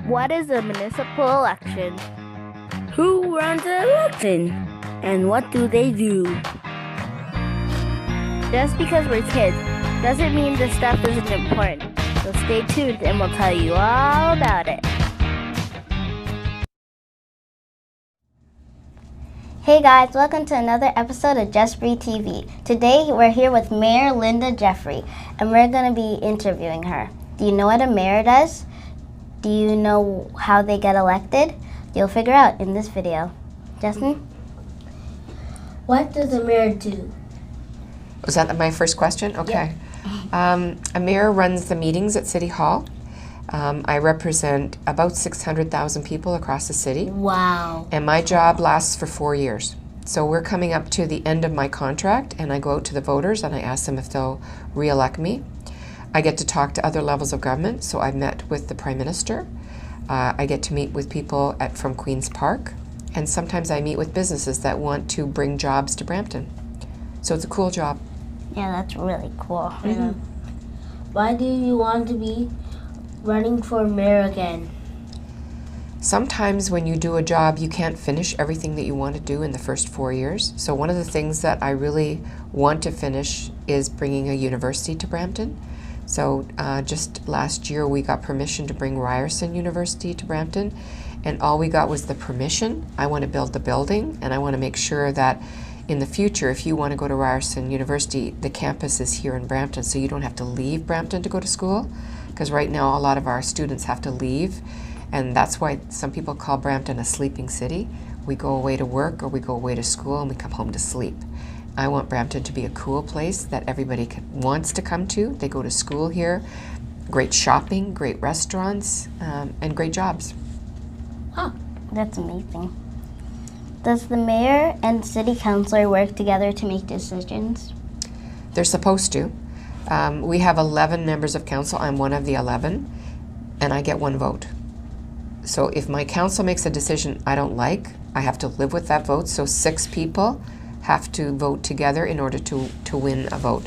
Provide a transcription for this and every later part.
What is a municipal election? Who runs the election? And what do they do? Just because we're kids doesn't mean this stuff isn't important. So stay tuned and we'll tell you all about it. Hey guys, welcome to another episode of Just Bree TV. Today we're here with Mayor Linda Jeffrey and we're going to be interviewing her. Do you know what a mayor does? Do you know how they get elected? You'll figure out in this video. Justin? What does a mayor do? Was that my first question? Okay. Yeah. A mayor runs the meetings at City Hall. I represent about 600,000 people across the city. Wow. And my job lasts for 4 years. So we're coming up to the end of my contract, and I go out to the voters and I ask them if they'll re-elect me. I get to talk to other levels of government, so I've met with the Prime Minister. I get to meet with people from Queen's Park, and sometimes I meet with businesses that want to bring jobs to Brampton. So it's a cool job. Yeah, that's really cool. Mm-hmm. Why do you want to be running for mayor again? Sometimes when you do a job, you can't finish everything that you want to do in the first 4 years. So one of the things that I really want to finish is bringing a university to Brampton. So just last year we got permission to bring Ryerson University to Brampton, and all we got was the permission. I want to build the building, and I want to make sure that in the future, if you want to go to Ryerson University, the campus is here in Brampton, so you don't have to leave Brampton to go to school, because right now a lot of our students have to leave, and that's why some people call Brampton a sleeping city. We go away to work or we go away to school and we come home to sleep. I want Brampton to be a cool place that everybody wants to come to. They go to school here, great shopping, great restaurants, and great jobs. Oh, that's amazing. Does the mayor and city councilor work together to make decisions? They're supposed to. We have 11 members of council. I'm one of the 11, and I get one vote. So if my council makes a decision I don't like, I have to live with that vote. So 6 people have to vote together in order to win a vote.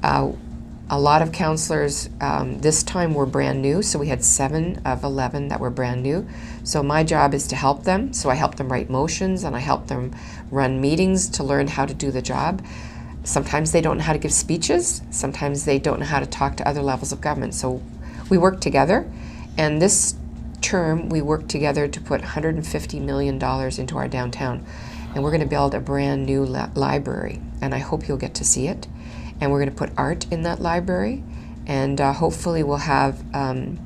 A lot of councillors this time were brand new, so we had 7 of 11 that were brand new. So my job is to help them. So I help them write motions and I help them run meetings to learn how to do the job. Sometimes they don't know how to give speeches. Sometimes they don't know how to talk to other levels of government. So we work together, and this term we worked together to put $150 million into our downtown. And we're going to build a brand new library, and I hope you'll get to see it. And we're going to put art in that library, and hopefully we'll have an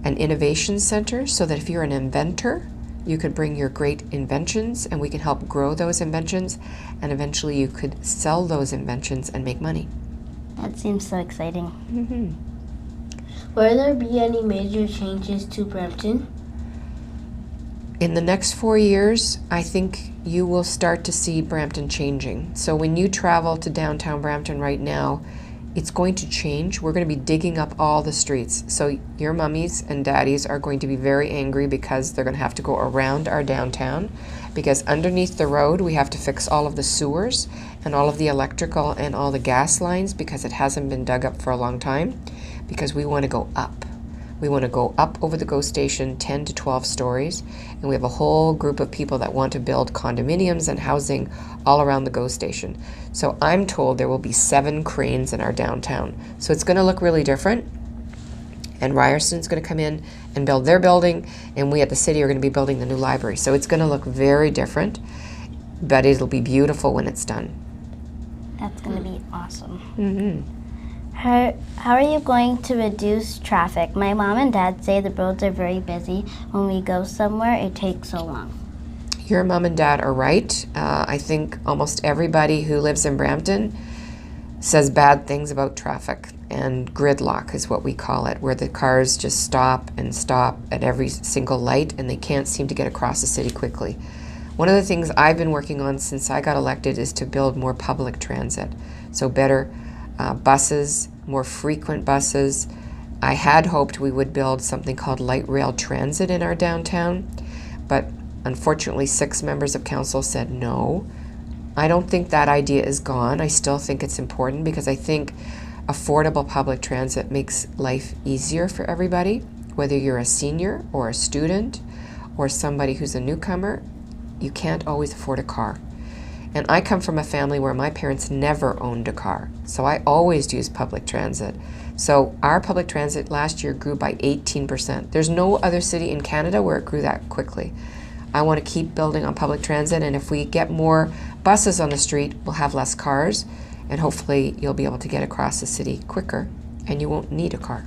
innovation center so that if you're an inventor, you could bring your great inventions and we can help grow those inventions, and eventually you could sell those inventions and make money. That seems so exciting. Mm-hmm. Will there be any major changes to Brampton? In the next 4 years, I think you will start to see Brampton changing. So when you travel to downtown Brampton right now, it's going to change. We're going to be digging up all the streets. So your mummies and daddies are going to be very angry because they're going to have to go around our downtown, because underneath the road we have to fix all of the sewers and all of the electrical and all the gas lines, because it hasn't been dug up for a long time, because we want to go up. We want to go up over the GO station 10 to 12 stories, and we have a whole group of people that want to build condominiums and housing all around the GO station. So I'm told there will be 7 cranes in our downtown. So it's going to look really different, and Ryerson's going to come in and build their building, and we at the city are going to be building the new library. So it's going to look very different, but it'll be beautiful when it's done. That's going to be awesome. Mm-hmm. How are you going to reduce traffic? My mom and dad say the roads are very busy. When we go somewhere, it takes so long. Your mom and dad are right. I think almost everybody who lives in Brampton says bad things about traffic, and gridlock is what we call it, where the cars just stop at every single light and they can't seem to get across the city quickly. One of the things I've been working on since I got elected is to build more public transit. So better buses, more frequent buses. I had hoped we would build something called light rail transit in our downtown, but unfortunately 6 members of council said no. I don't think that idea is gone. I still think it's important, because I think affordable public transit makes life easier for everybody. whether you're a senior or a student or somebody who's a newcomer, you can't always afford a car. And I come from a family where my parents never owned a car, so I always used public transit. So our public transit last year grew by 18%. There's no other city in Canada where it grew that quickly. I want to keep building on public transit, and if we get more buses on the street, we'll have less cars, and hopefully you'll be able to get across the city quicker, and you won't need a car.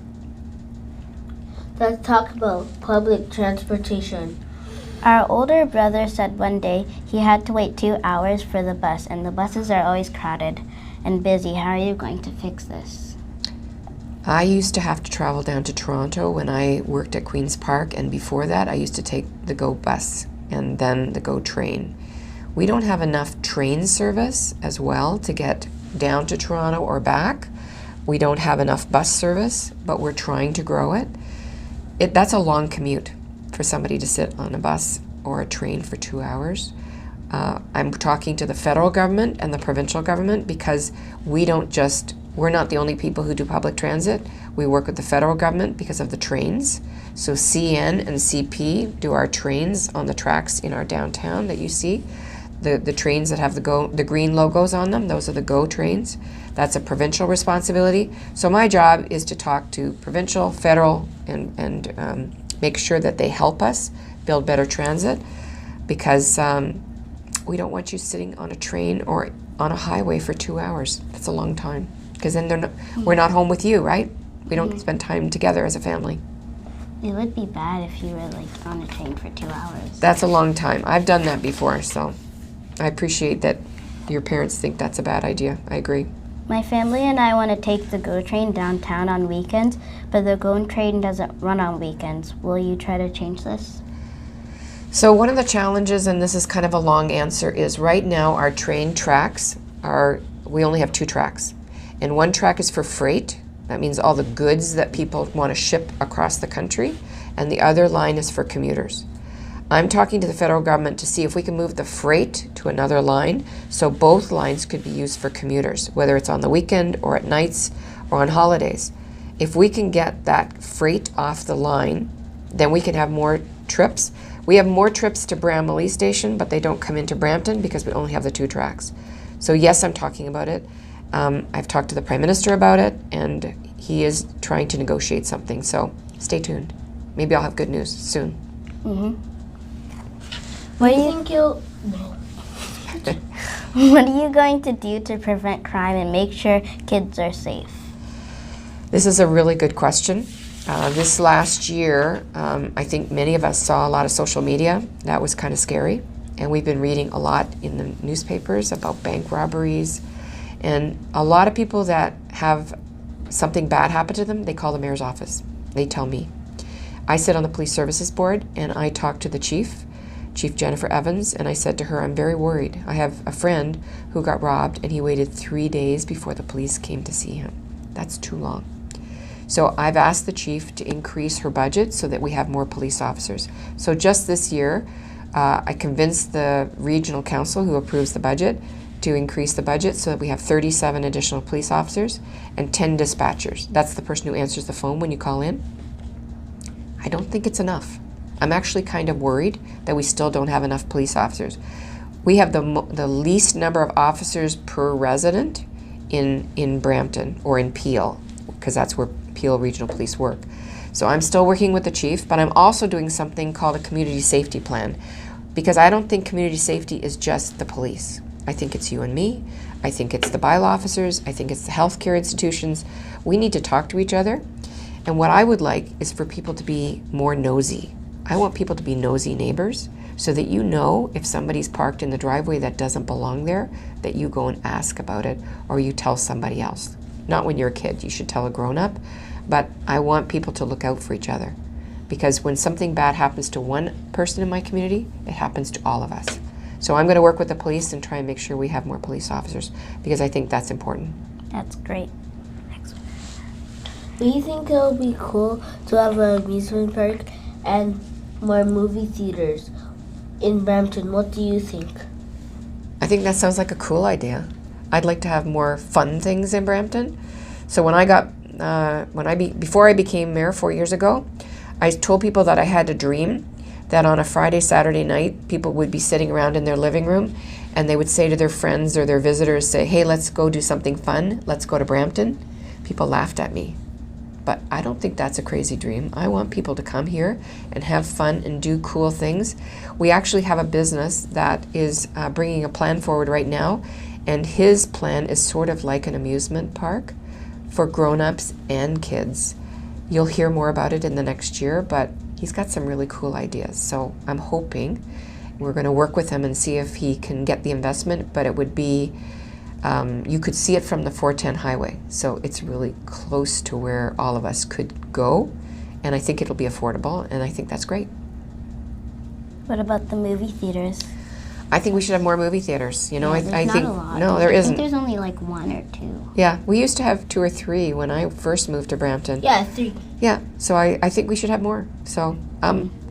Let's talk about public transportation. Our older brother said one day he had to wait 2 hours for the bus, and the buses are always crowded and busy. How are you going to fix this? I used to have to travel down to Toronto when I worked at Queen's Park, and before that I used to take the GO bus and then the GO train. We don't have enough train service as well to get down to Toronto or back. We don't have enough bus service, but we're trying to grow it. That's a long commute for somebody to sit on a bus or a train for 2 hours. I'm talking to the federal government and the provincial government because we're not the only people who do public transit. We work with the federal government because of the trains. So CN and CP do our trains on the tracks in our downtown that you see. The trains that have the green logos on them, those are the GO trains. That's a provincial responsibility. So my job is to talk to provincial, federal, and make sure that they help us build better transit, because we don't want you sitting on a train or on a highway for 2 hours. That's a long time, because then we're not home with you, right? We don't spend time together as a family. It would be bad if you were like on a train for 2 hours. That's a long time. I've done that before, so I appreciate that your parents think that's a bad idea. I agree. My family and I want to take the GO train downtown on weekends, but the GO train doesn't run on weekends. Will you try to change this? So one of the challenges, and this is kind of a long answer, is right now our train tracks we only have 2 tracks. And one track is for freight. That means all the goods that people want to ship across the country. And the other line is for commuters. I'm talking to the federal government to see if we can move the freight to another line so both lines could be used for commuters, whether it's on the weekend or at nights or on holidays. If we can get that freight off the line, then we can have more trips. We have more trips to Brampton Station, but they don't come into Brampton because we only have the 2 tracks. So yes, I'm talking about it. I've talked to the Prime Minister about it, and he is trying to negotiate something. So stay tuned. Maybe I'll have good news soon. Mm-hmm. What do you think you'll... What are you going to do to prevent crime and make sure kids are safe? This is a really good question. This last year, I think many of us saw a lot of social media. That was kind of scary. And we've been reading a lot in the newspapers about bank robberies. And a lot of people that have something bad happen to them, they call the mayor's office. They tell me. I sit on the police services board, and I talked to the Chief Jennifer Evans, and I said to her, I'm very worried. I have a friend who got robbed, and he waited 3 days before the police came to see him. That's too long. So I've asked the chief to increase her budget so that we have more police officers. So just this year, I convinced the regional council who approves the budget to increase the budget so that we have 37 additional police officers and 10 dispatchers. That's the person who answers the phone when you call in. I don't think it's enough. I'm actually kind of worried that we still don't have enough police officers. We have the least number of officers per resident in Brampton or in Peel, because that's where Peel Regional Police work. So I'm still working with the chief, but I'm also doing something called a community safety plan, because I don't think community safety is just the police. I think it's you and me. I think it's the bylaw officers. I think it's the healthcare institutions. We need to talk to each other. And what I would like is for people to be more nosy. I want people to be nosy neighbors so that you know if somebody's parked in the driveway that doesn't belong there, that you go and ask about it or you tell somebody else. Not when you're a kid, you should tell a grown-up, but I want people to look out for each other, because when something bad happens to one person in my community, it happens to all of us. So I'm going to work with the police and try and make sure we have more police officers, because I think that's important. That's great. Do you think it'll be cool to have an amusement park and more movie theaters in Brampton? What do you think? I think that sounds like a cool idea. I'd like to have more fun things in Brampton. So when I got, before I became mayor 4 years ago, I told people that I had a dream that on a Friday, Saturday night, people would be sitting around in their living room and they would say to their friends or their visitors, say, hey, let's go do something fun. Let's go to Brampton. People laughed at me. But I don't think that's a crazy dream. I want people to come here and have fun and do cool things. We actually have a business that is bringing a plan forward right now, and his plan is sort of like an amusement park for grown-ups and kids. You'll hear more about it in the next year, but he's got some really cool ideas. So I'm hoping we're going to work with him and see if he can get the investment, but it would be you could see it from the 410 highway, so it's really close to where all of us could go, and I think it'll be affordable, and I think that's great. What about the movie theaters? I think we should have more movie theaters. You know, Yeah, I there's think not a lot. no, there I isn't. think there's only like 1 or 2. Yeah, we used to have 2 or 3 when I first moved to Brampton. Yeah, 3. Yeah, so I think we should have more. So,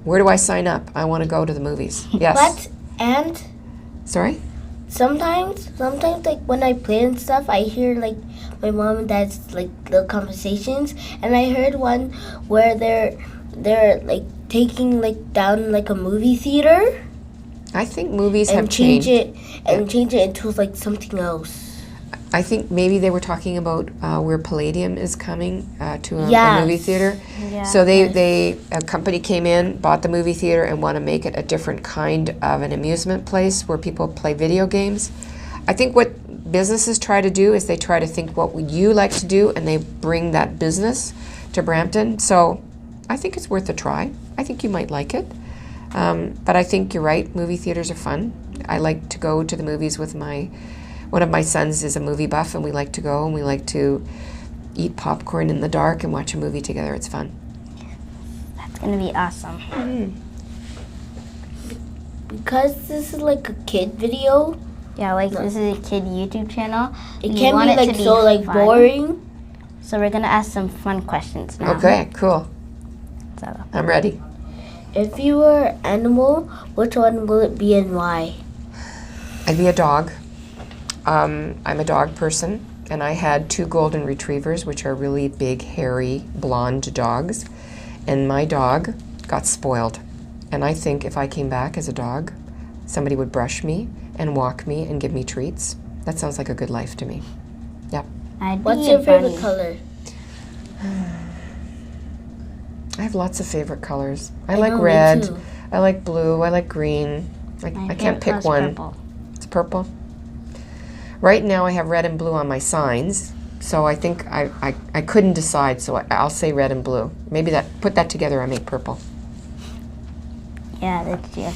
where do I sign up? I want to go to the movies. Yes. But, and Sorry? sometimes like when I play and stuff, I hear like my mom and dad's like little conversations, and I heard one where they're like taking like down like a movie theater I think movies and have changed. change it into like something else. I think maybe they were talking about where Palladium is coming to a Yes. movie theater. Yeah. So a company came in, bought the movie theater, and want to make it a different kind of an amusement place where people play video games. I think what businesses try to do is they try to think what would you like to do, and they bring that business to Brampton. So I think it's worth a try. I think you might like it. But I think you're right, movie theaters are fun. I like to go to the movies with one of my sons is a movie buff, and we like to go and we like to eat popcorn in the dark and watch a movie together. It's fun. It's gonna be awesome. Because this is like a kid video, Yeah, like this is a kid YouTube channel. it We can't want be it to like so like fun. boring. So we're gonna ask some fun questions now. Okay, cool. So I'm ready. If you were an animal, which one will it be and why? I'd be a dog. I'm a dog person, and I had 2 golden retrievers, which are really big, hairy, blonde dogs. And my dog got spoiled. And I think if I came back as a dog, somebody would brush me and walk me and give me treats. That sounds like a good life to me. Yep. I'd be What's a your favorite bunny. color? I have lots of favorite colors. I know, like me red. too. I like blue. I like green. My I can't favorite pick color's one. purple. It's purple. Right now I have red and blue on my signs, so I think I couldn't decide, so I'll say red and blue. Maybe put that together, I make purple. Yeah, that's you.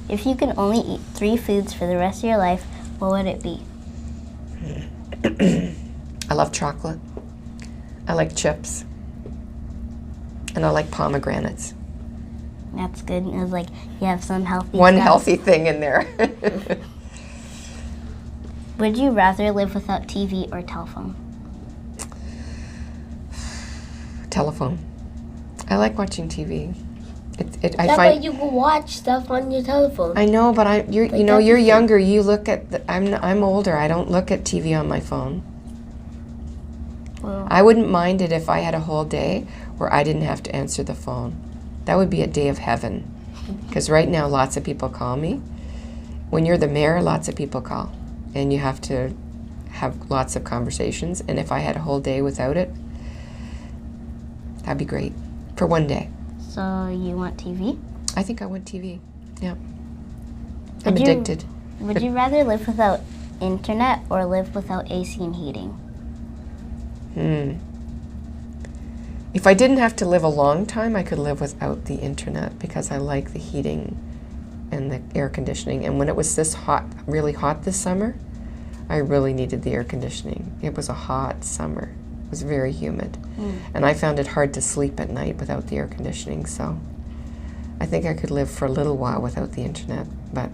If you could only eat 3 foods for the rest of your life, what would it be? I love chocolate. I like chips. And I like pomegranates. That's good. It was like you have some healthy One stuff. healthy thing in there. Would you rather live without TV or telephone? Telephone. I like watching TV. I That find way you can watch stuff on your telephone. I know, but you're Like you know you're everything. younger. You look at I'm older. I don't look at TV on my phone. Well, I wouldn't mind it if I had a whole day where I didn't have to answer the phone. That would be a day of heaven. Because right now, lots of people call me. When you're the mayor, lots of people call. And you have to have lots of conversations. And if I had a whole day without it, that'd be great. For one day. so you want TV? I think I want TV. Yeah. I'm Would you- addicted. Would you rather live without internet or live without AC and heating? If I didn't have to live a long time, I could live without the internet because I like the heating and the air conditioning. And when it was this hot, really hot this summer, I really needed the air conditioning. It was a hot summer. It was very humid. And I found it hard to sleep at night without the air conditioning. So I think I could live for a little while without the internet. But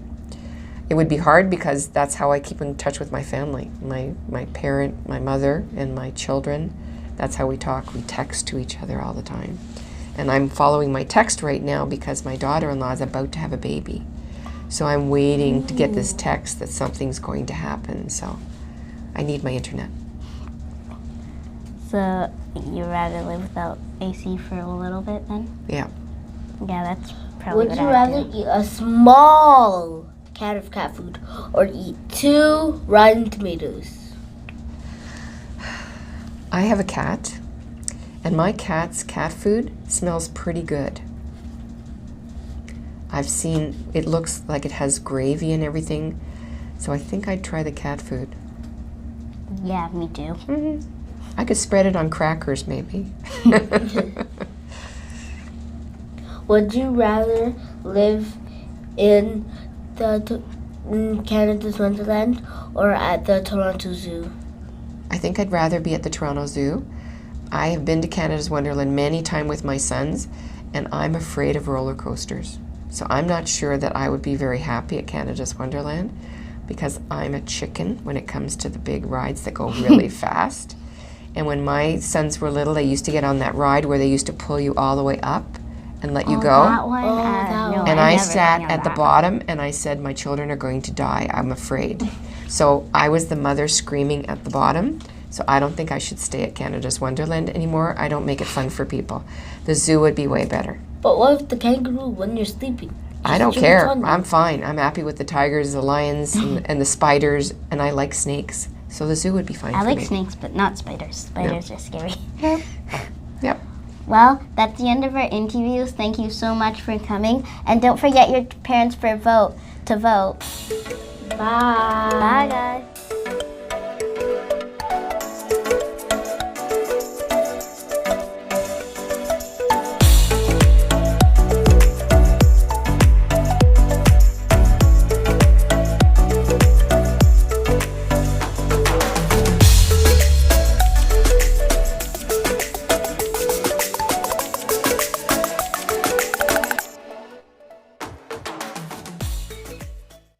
it would be hard because that's how I keep in touch with my family. My parent, my mother, and my children. That's how we talk. We text to each other all the time. And I'm following my text right now because my daughter-in-law is about to have a baby. So I'm waiting to get this text that something's going to happen. So I need my internet. So You'd rather live without AC for a little bit then? Yeah. Yeah, that's probably Would what you I'd rather do. eat a small can of cat food or eat 2 rotten tomatoes? I have a cat, and my cat's cat food smells pretty good. I've seen, it looks like it has gravy and everything, so I think I'd try the cat food. Yeah, me too. I could spread it on crackers, maybe. Would you rather live in in Canada's Wonderland or at the Toronto Zoo? I think I'd rather be at the Toronto Zoo. I have been to Canada's Wonderland many times with my sons, and I'm afraid of roller coasters. So I'm not sure that I would be very happy at Canada's Wonderland because I'm a chicken when it comes to the big rides that go really fast. And when my sons were little, they used to get on that ride where they used to pull you all the way up and let you go. That one? that No, one. And I've I never sat been on at the that. bottom and I said, my children are going to die, I'm afraid. So I was the mother screaming at the bottom. So I don't think I should stay at Canada's Wonderland anymore. I don't make it fun for people. The zoo would be way better. But what if the kangaroo when you're sleeping? I don't Just care. fun. I'm fine. I'm happy with the tigers, the lions, and the spiders, and I like snakes. So the zoo would be fine I for like me. snakes, but not spiders. Spiders are scary. Yep. Well, that's the end of our interviews. Thank you so much for coming. And don't forget your parents to vote. Bye. Bye, guys.